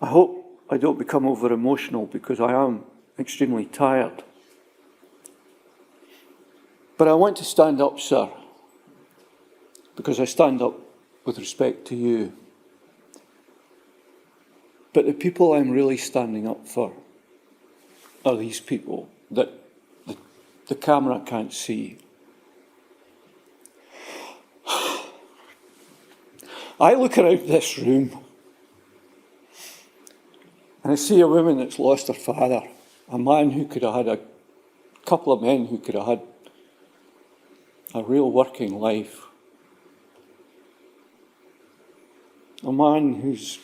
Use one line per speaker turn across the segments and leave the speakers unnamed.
I hope I don't become over-emotional because I am extremely tired. But I want to stand up, sir, because I stand up with respect to you. But the people I'm really standing up for are these people that the camera can't see. I look around this room and I see a woman that's lost her father, a man who could have had a couple of men who could have had a real working life, a man whose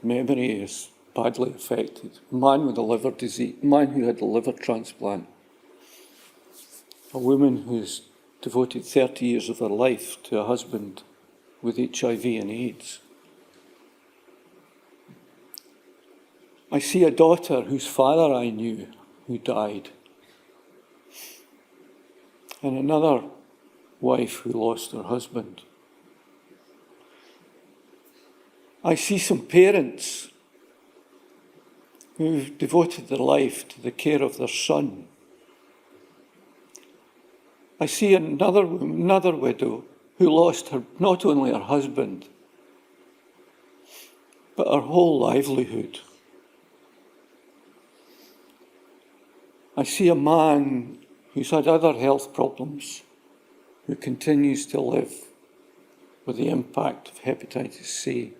memory is badly affected, a man with a liver disease, a man who had a liver transplant, a woman who's devoted 30 years of her life to a husband with HIV and AIDS. I see a daughter whose father I knew who died, and another wife who lost her husband. I see some parents who've devoted their life to the care of their son. I see another widow who lost not only her husband, but her whole livelihood. I see a man who's had other health problems, who continues to live with the impact of hepatitis C.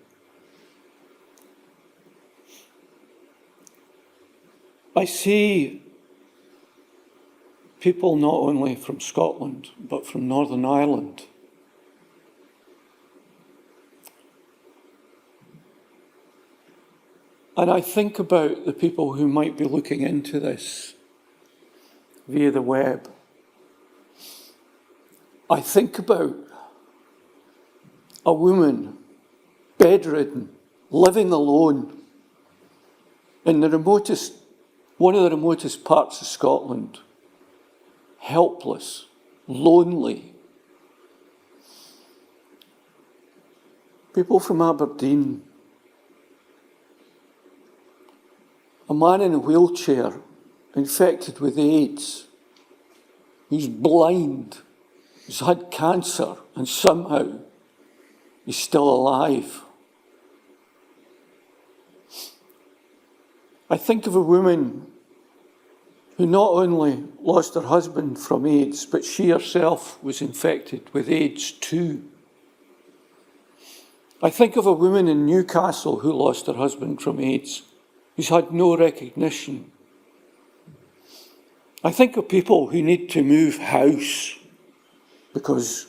I see people not only from Scotland, but from Northern Ireland. And I think about the people who might be looking into this via the web. I think about a woman, bedridden, living alone in one of the remotest parts of Scotland, helpless, lonely. People from Aberdeen, a man in a wheelchair, infected with AIDS, who's blind, who's had cancer, and somehow he's still alive. I think of a woman who not only lost her husband from AIDS, but she herself was infected with AIDS too. I think of a woman in Newcastle who lost her husband from AIDS, who's had no recognition. I think of people who need to move house because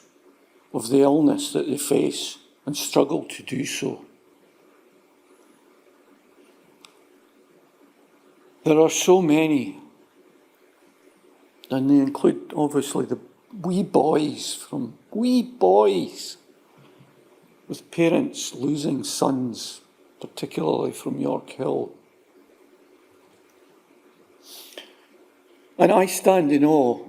of the illness that they face and struggle to do so. There are so many, and they include obviously the wee boys with parents losing sons, particularly from York Hill. And I stand in awe,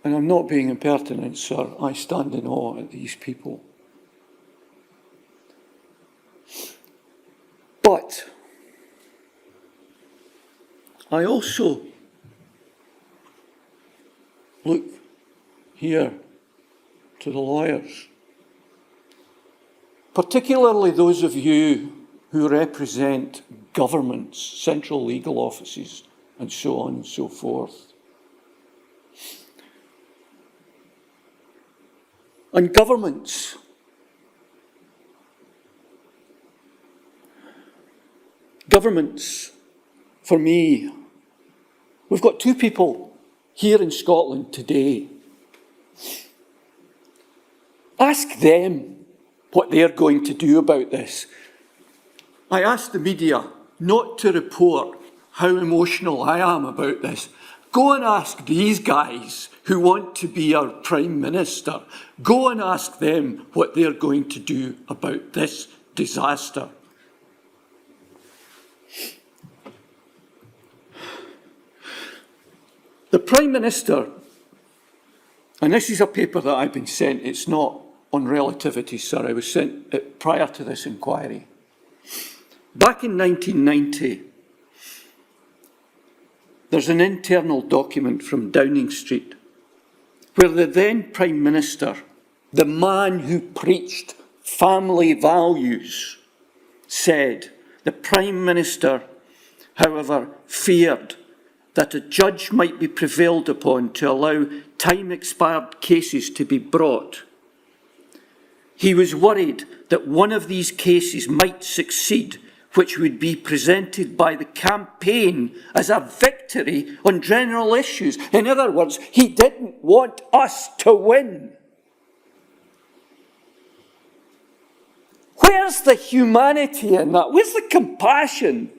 and I'm not being impertinent, sir, I stand in awe at these people. But I also look here to the lawyers, particularly those of you who represent governments, central legal offices, and so on and so forth. And governments, for me, we've got two people here in Scotland today. Ask them what they're going to do about this. I asked the media not to report how emotional I am about this. Go and ask these guys who want to be our Prime Minister. Go and ask them what they're going to do about this disaster. The Prime Minister, and this is a paper that I've been sent, it's not on relativity, sir, I was sent it prior to this inquiry. Back in 1990, there's an internal document from Downing Street where the then Prime Minister, the man who preached family values, said the Prime Minister, however, feared that a judge might be prevailed upon to allow time-expired cases to be brought. He was worried that one of these cases might succeed, which would be presented by the campaign as a victory on general issues. In other words, he didn't want us to win. Where's the humanity in that? Where's the compassion?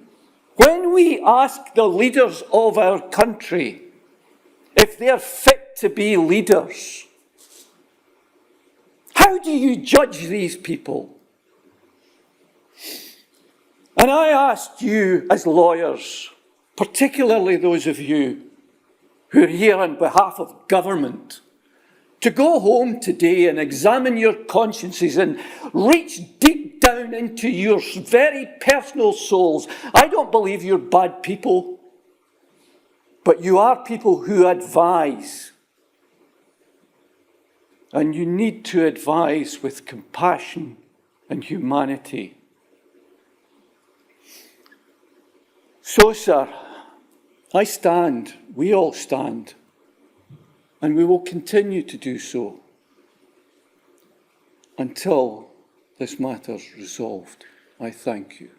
When we ask the leaders of our country if they're fit to be leaders, how do you judge these people? And I asked you as lawyers, particularly those of you who are here on behalf of government, to go home today and examine your consciences and reach deep down into your very personal souls. I don't believe you're bad people, but you are people who advise. And you need to advise with compassion and humanity. So, sir, I stand, we all stand, and we will continue to do so until this matter's resolved. I thank you.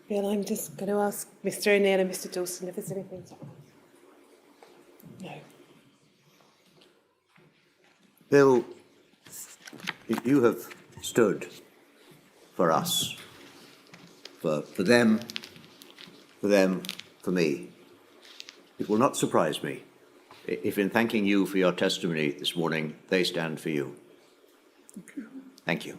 Well, I'm just going to ask Mr. O'Neill and Mr. Dawson if there's anything to add. No.
Bill, you have stood for us, for them, for me. It will not surprise me if in thanking you for your testimony this morning, they stand for you.
Thank you.
Thank you.